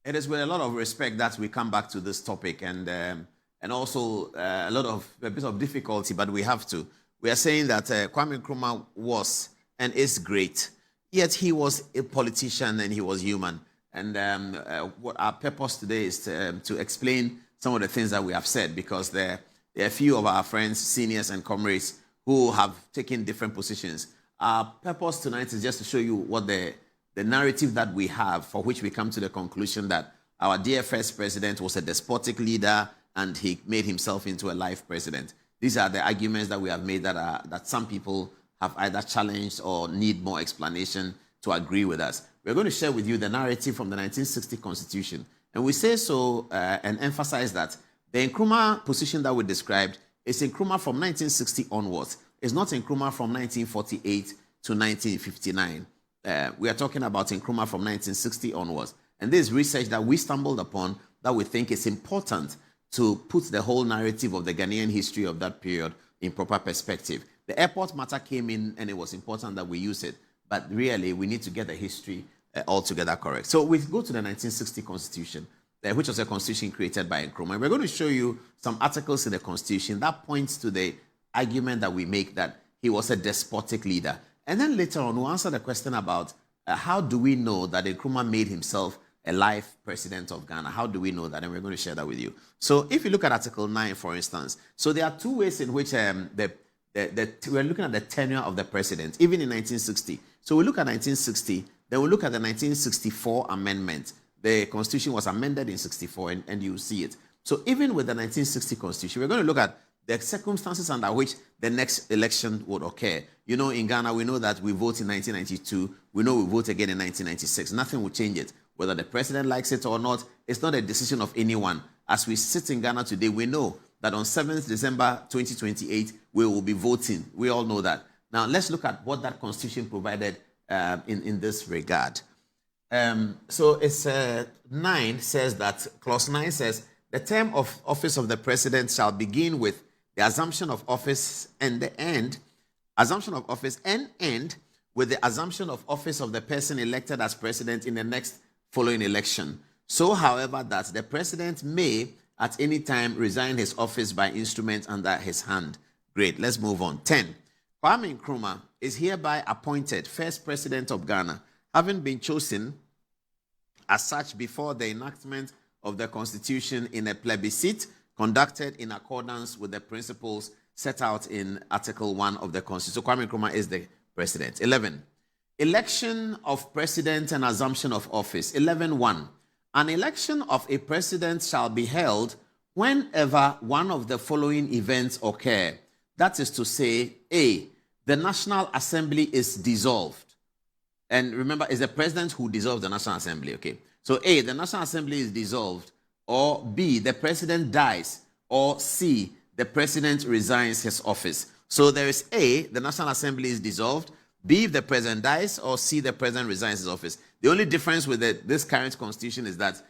It is with a lot of respect that we come back to this topic, and also a bit of difficulty, but we have to. We are saying that Kwame Nkrumah was and is great, yet he was a politician and he was human. And what our purpose today is to explain some of the things that we have said, because there are a few of our friends, seniors and comrades who have taken different positions. Our purpose tonight is just to show you what the narrative that we have, for which we come to the conclusion that our dear first president was a despotic leader and he made himself into a life president. These are the arguments that we have made that some people have either challenged or need more explanation to agree with us. We're going to share with you the narrative from the 1960 Constitution. And we say so and emphasize that the Nkrumah position that we described is Nkrumah from 1960 onwards. It's not Nkrumah from 1948 to 1959. We are talking about Nkrumah from 1960 onwards. And this is research that we stumbled upon that we think is important to put the whole narrative of the Ghanaian history of that period in proper perspective. The airport matter came in and it was important that we use it. But really, we need to get the history altogether correct. So we go to the 1960 Constitution, which was a constitution created by Nkrumah. And we're going to show you some articles in the Constitution that points to the argument that we make that he was a despotic leader. And then later on, we'll answer the question about how do we know that Nkrumah made himself a life president of Ghana? How do we know that? And we're going to share that with you. So if you look at Article 9, for instance, so there are two ways in which we're looking at the tenure of the president, even in 1960. So we look at 1960, then we look at the 1964 amendment. The Constitution was amended in 64, and you see it. So even with the 1960 Constitution, we're going to look at the circumstances under which the next election would occur. You know, in Ghana, we know that we vote in 1992. We know we vote again in 1996. Nothing will change it. Whether the president likes it or not, it's not a decision of anyone. As we sit in Ghana today, we know that on 7th December 2028, we will be voting. We all know that. Now, let's look at what that Constitution provided in this regard. So it's 9 says that, clause 9 says, the term of office of the president shall begin with the assumption of office and end with the assumption of office of the person elected as president in the next following election. So, however, that the president may at any time resign his office by instrument under his hand. Great, let's move on. 10. Kwame Nkrumah is hereby appointed first president of Ghana, having been chosen as such before the enactment of the Constitution in a plebiscite conducted in accordance with the principles set out in Article 1 of the Constitution. So Kwame Nkrumah is the president. 11. Election of president and assumption of office. 11.1. An election of a president shall be held whenever one of the following events occur. That is to say, A, the National Assembly is dissolved. And remember, it's the president who dissolves the National Assembly, okay? So A, the National Assembly is dissolved, or B, the president dies, or C, the president resigns his office. So there is A, the National Assembly is dissolved, B, if the president dies, or C, the president resigns his office. The only difference with this current constitution is that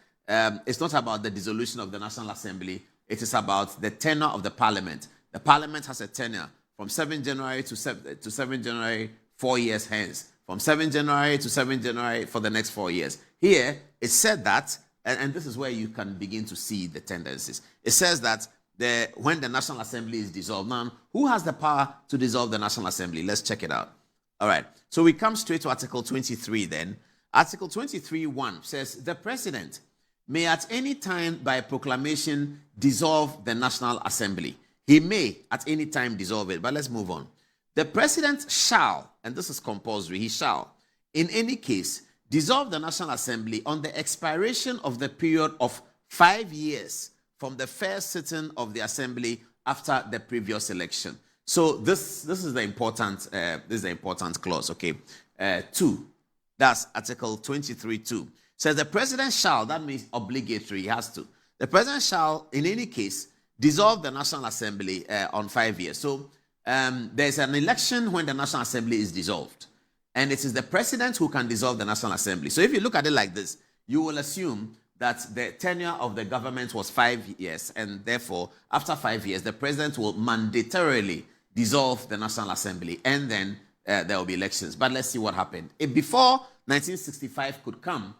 it's not about the dissolution of the National Assembly. It is about the tenure of the parliament. The parliament has a tenure from 7 January to 7 January, 4 years hence. From 7 January to 7 January for the next 4 years. Here, it said that, and this is where you can begin to see the tendencies. It says that when the National Assembly is dissolved, now, who has the power to dissolve the National Assembly? Let's check it out. All right, so we come straight to Article 23 then. Article 23.1 says, the president may at any time by proclamation dissolve the National Assembly. He may at any time dissolve it, but let's move on. The president shall, and this is compulsory, he shall, in any case, dissolve the National Assembly on the expiration of the period of 5 years from the first sitting of the Assembly after the previous election. So this is the important clause, okay? 2, that's Article 23.2. Says the president shall, that means obligatory, he has to. The president shall, in any case, dissolve the National Assembly on 5 years. So there's an election when the National Assembly is dissolved. And it is the president who can dissolve the National Assembly. So if you look at it like this, you will assume that the tenure of the government was 5 years. And therefore, after 5 years, the president will mandatorily dissolve the National Assembly. And then there will be elections. But let's see what happened. Before 1965 could come,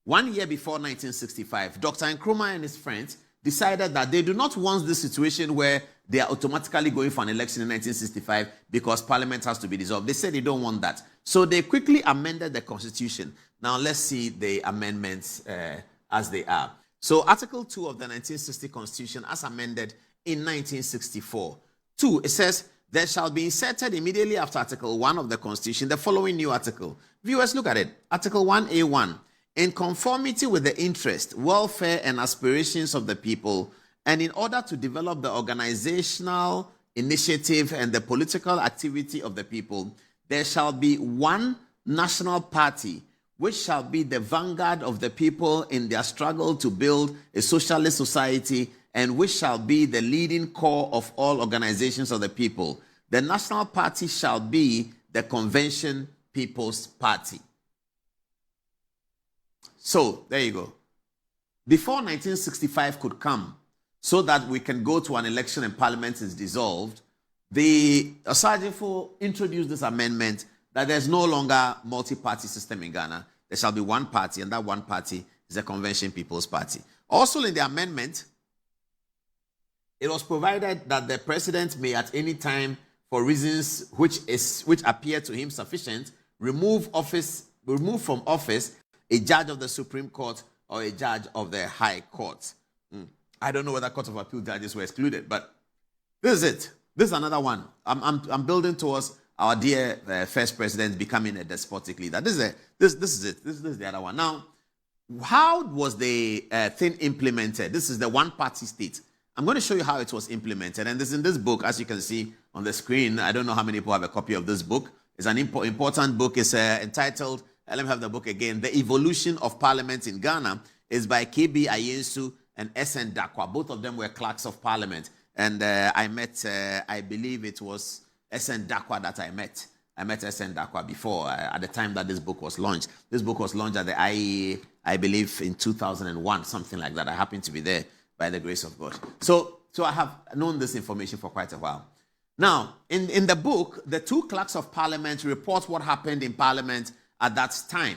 1 year before 1965, Dr. Nkrumah and his friends decided that they do not want this situation where they are automatically going for an election in 1965 because parliament has to be dissolved. They said they don't want that. So they quickly amended the constitution. Now let's see the amendments as they are. So Article 2 of the 1960 Constitution as amended in 1964. 2, it says, there shall be inserted immediately after Article 1 of the Constitution the following new article. Viewers, look at it. Article 1A1. In conformity with the interest, welfare, and aspirations of the people, and in order to develop the organizational initiative and the political activity of the people, there shall be one national party which shall be the vanguard of the people in their struggle to build a socialist society, and which shall be the leading core of all organizations of the people. The national party shall be the Convention People's Party. So, there you go. Before 1965 could come, so that we can go to an election and parliament is dissolved, the Osajifo introduced this amendment that there's no longer multi-party system in Ghana. There shall be one party, and that one party is the Convention People's Party. Also in the amendment, it was provided that the president may at any time, for reasons which appear to him sufficient, remove from office a judge of the Supreme Court or a judge of the High Court. I don't know whether Court of Appeal judges were excluded, but this is it. This is another one. I'm building towards our dear first president becoming a despotic leader. This is it. This is the other one. Now, how was the thing implemented? This is the one-party state. I'm going to show you how it was implemented. And this in this book, as you can see on the screen. I don't know how many people have a copy of this book. It's an important book. It's entitled, let me have the book again, The Evolution of Parliament in Ghana. It's by K.B. Ayensu and S.N. Dakwa. Both of them were clerks of parliament. And I met, I believe it was S.N. Dakwa that I met. I met S.N. Dakwa before, at the time that this book was launched. This book was launched at the IEA, I believe, in 2001, something like that. I happened to be there by the grace of God. So I have known this information for quite a while. Now, in the book, the two clerks of parliament report what happened in parliament at that time.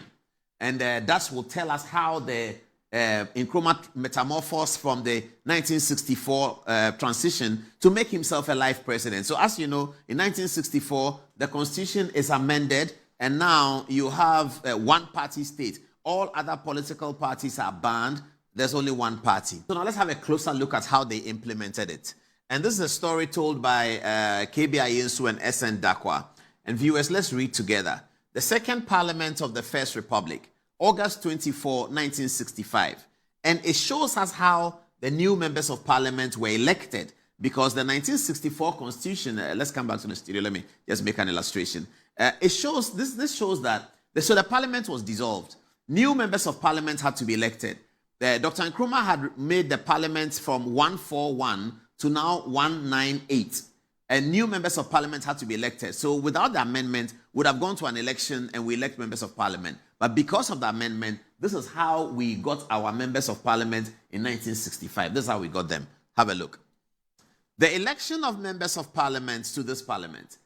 And that will tell us how the Nkrumah metamorphosed from the 1964 transition to make himself a life president. So as you know, in 1964, the constitution is amended, and now you have a one-party state. All other political parties are banned. There's only one party. So now let's have a closer look at how they implemented it. And this is a story told by K.B. Ayensu and S.N. Dakwa. And viewers, let's read together. The Second Parliament of the First Republic, August 24, 1965. And it shows us how the new members of parliament were elected, because the 1964 constitution, let's come back to the studio, let me just make an illustration. It shows, this shows that, so the parliament was dissolved. New members of parliament had to be elected. Dr. Nkrumah had made the parliament from 141 to now 198. And new members of parliament had to be elected. So without the amendment, we would have gone to an election and we elect members of parliament. But because of the amendment, this is how we got our members of parliament in 1965. This is how we got them. Have a look. The election of members of parliament to this parliament.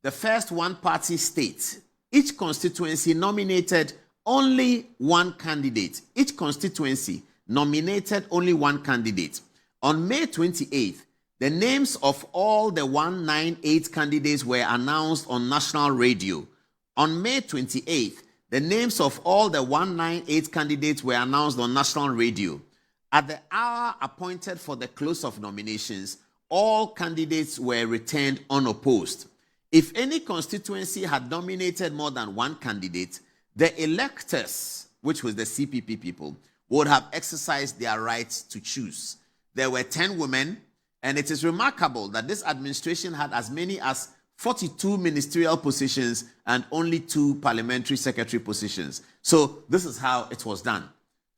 The first one-party state. Each constituency nominated only one candidate. Each constituency nominated only one candidate. On May 28th, the names of all the 198 candidates were announced on national radio. On May 28th, the names of all the 198 candidates were announced on national radio. At the hour appointed for the close of nominations, all candidates were returned unopposed. If any constituency had nominated more than one candidate, the electors, which was the CPP people, would have exercised their rights to choose. There were 10 women, and it is remarkable that this administration had as many as 42 ministerial positions and only 2 parliamentary secretary positions. So this is how it was done.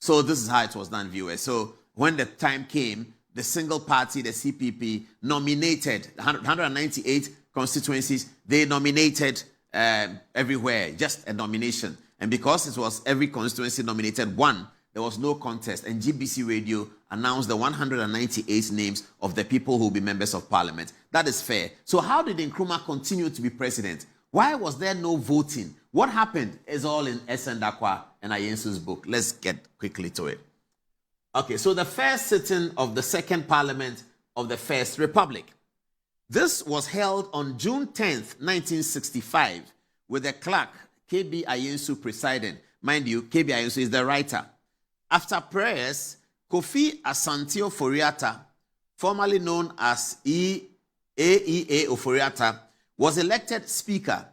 Viewers. So when the time came, the single party, the CPP, nominated 198 constituencies. They nominated everywhere, just a nomination. And because it was every constituency nominated one, there was no contest. And GBC Radio announced the 198 names of the people who will be members of parliament. That is fair. So how did Nkrumah continue to be president? Why was there no voting? What happened is all in S.N. Dakwa and Ayensu's book. Let's get quickly to it. Okay, so the first sitting of the Second Parliament of the First Republic. This was held on June 10th, 1965, with the clerk, K.B. Ayensu, presiding. Mind you, K.B. Ayensu is the writer. After prayers, Kofi Asantio Ofori-Atta, formerly known as AEA Ofori-Atta, was elected Speaker.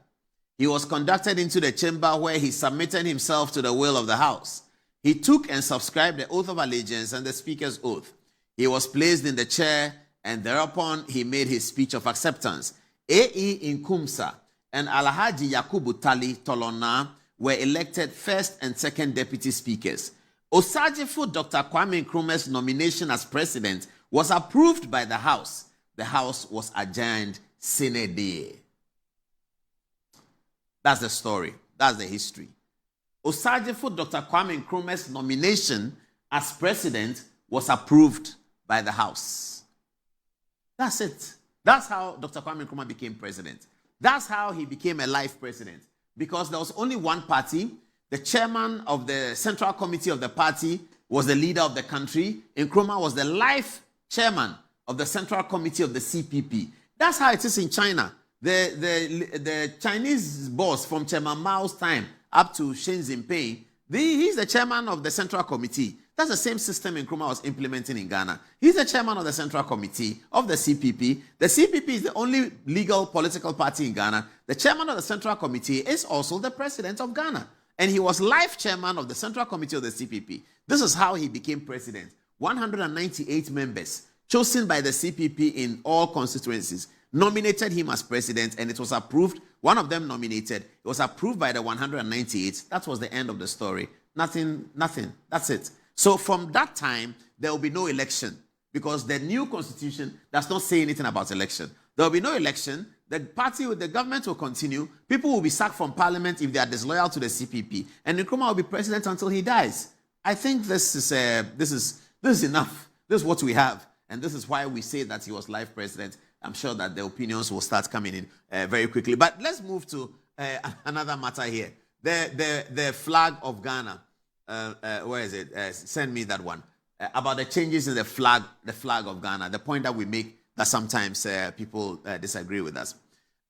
He was conducted into the chamber where he submitted himself to the will of the House. He took and subscribed the oath of allegiance and the Speaker's oath. He was placed in the chair, and thereupon he made his speech of acceptance. A.E. Nkumsa and Alhaji Yakubu Tali Tolona were elected first and second deputy speakers. Osajifo Dr. Kwame Nkrumah's nomination as president was approved by the House. The House was adjourned sine die. That's the story. That's the history. Osajifo Dr. Kwame Nkrumah's nomination as president was approved by the House. That's it. That's how Dr. Kwame Nkrumah became president. That's how he became a life president. Because there was only one party. The chairman of the Central Committee of the party was the leader of the country. Nkrumah was the life chairman of the Central Committee of the CPP. That's how it is in China. The Chinese boss from Chairman Mao's time up to Xi Jinping, he's the chairman of the Central Committee. That's the same system Nkrumah was implementing in Ghana. He's the chairman of the Central Committee of the CPP. The CPP is the only legal political party in Ghana. The chairman of the Central Committee is also the president of Ghana. And he was life chairman of the Central Committee of the CPP. This is how he became president. 198 members, chosen by the CPP in all constituencies, nominated him as president, and it was approved. One of them nominated. It was approved by the 198. That was the end of the story. Nothing. That's it. So from that time, there will be no election because the new constitution does not say anything about election. There will be no election. The government will continue. People will be sacked from parliament if they are disloyal to the CPP, and Nkrumah will be president until he dies. I think this is enough. This is what we have, and this is why we say that he was life president. I'm sure that the opinions will start coming in very quickly. But let's move to another matter here. The flag of Ghana. Where is it? Send me that one. About the changes in the flag of Ghana. The point that we make that sometimes people disagree with us.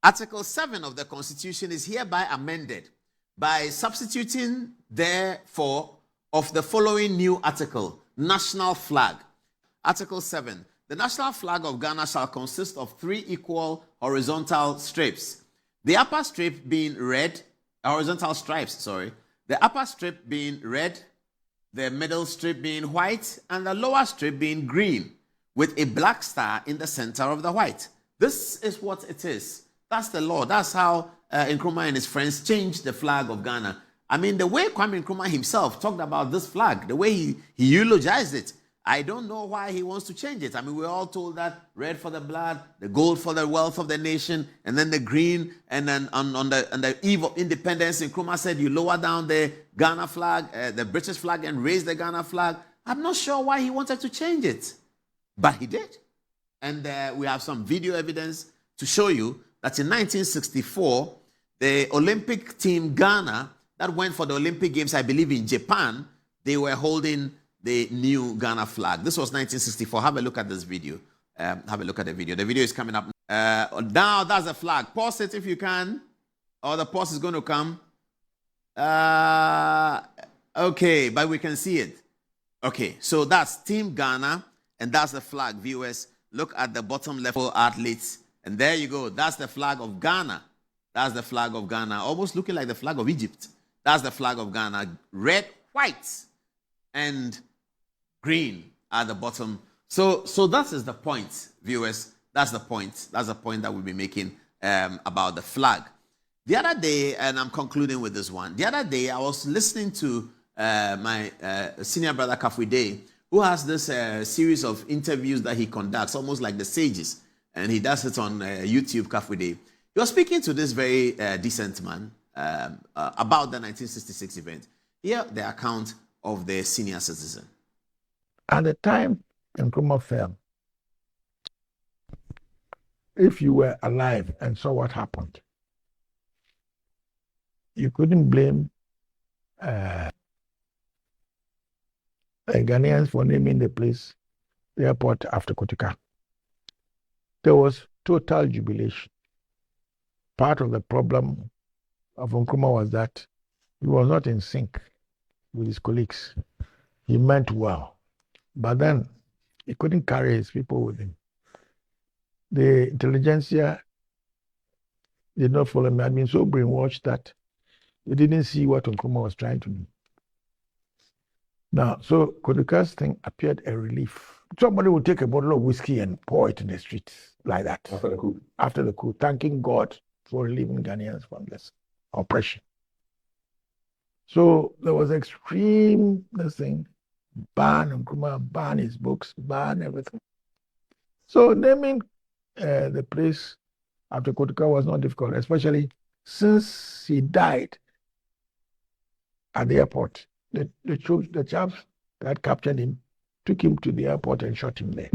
Article 7 of the Constitution is hereby amended by substituting therefore of the following new article, national flag. Article 7. The national flag of Ghana shall consist of 3 equal horizontal strips. The upper strip being red, horizontal stripes, sorry. The upper strip being red, the middle strip being white, and the lower strip being green, with a black star in the center of the white. This is what it is. That's the law. That's how Nkrumah and his friends changed the flag of Ghana. I mean, the way Kwame Nkrumah himself talked about this flag, the way he eulogized it, I don't know why he wants to change it. I mean, we're all told that red for the blood, the gold for the wealth of the nation, and then the green, and then on the eve of independence, Nkrumah said you lower down the Ghana flag, the British flag, and raise the Ghana flag. I'm not sure why he wanted to change it, but he did. And we have some video evidence to show you that in 1964, the Olympic team Ghana that went for the Olympic Games, I believe in Japan, they were holding the new Ghana flag. This was 1964. Have a look at this video. Have a look at the video. The video is coming up. Now that's the flag. Pause it if you can, or the pause is going to come. Okay, but we can see it. Okay, so that's Team Ghana, and that's the flag. Viewers, look at the bottom left for athletes, and there you go. That's the flag of Ghana. That's the flag of Ghana, almost looking like the flag of Egypt. That's the flag of Ghana. Red, white, and green at the bottom. So that is the point, viewers. That's the point. That's the point that we'll be making about the flag. The other day, and I'm concluding with this one. The other day, I was listening to my senior brother Kafwide, who has this series of interviews that he conducts, almost like the sages, and he does it on YouTube. Kafwide. He was speaking to this very decent man about the 1966 event. Here, the account of the senior citizen. At the time Nkrumah fell, if you were alive and saw what happened, you couldn't blame Ghanaians for naming the place, the airport after Kotika. There was total jubilation. Part of the problem of Nkrumah was that he was not in sync with his colleagues. He meant well, but then he couldn't carry his people with him. The intelligentsia did not follow him. Had been so brainwashed that they didn't see what Nkrumah was trying to do. Now, so Kodika's thing appeared a relief. Somebody would take a bottle of whiskey and pour it in the streets like that. After the coup, thanking God for relieving Ghanaians from this oppression. So there was extreme, this thing, ban Nkrumah, ban his books, ban everything. So naming the place after Kotika was not difficult, especially since he died at the airport. The chaps that captured him took him to the airport and shot him there.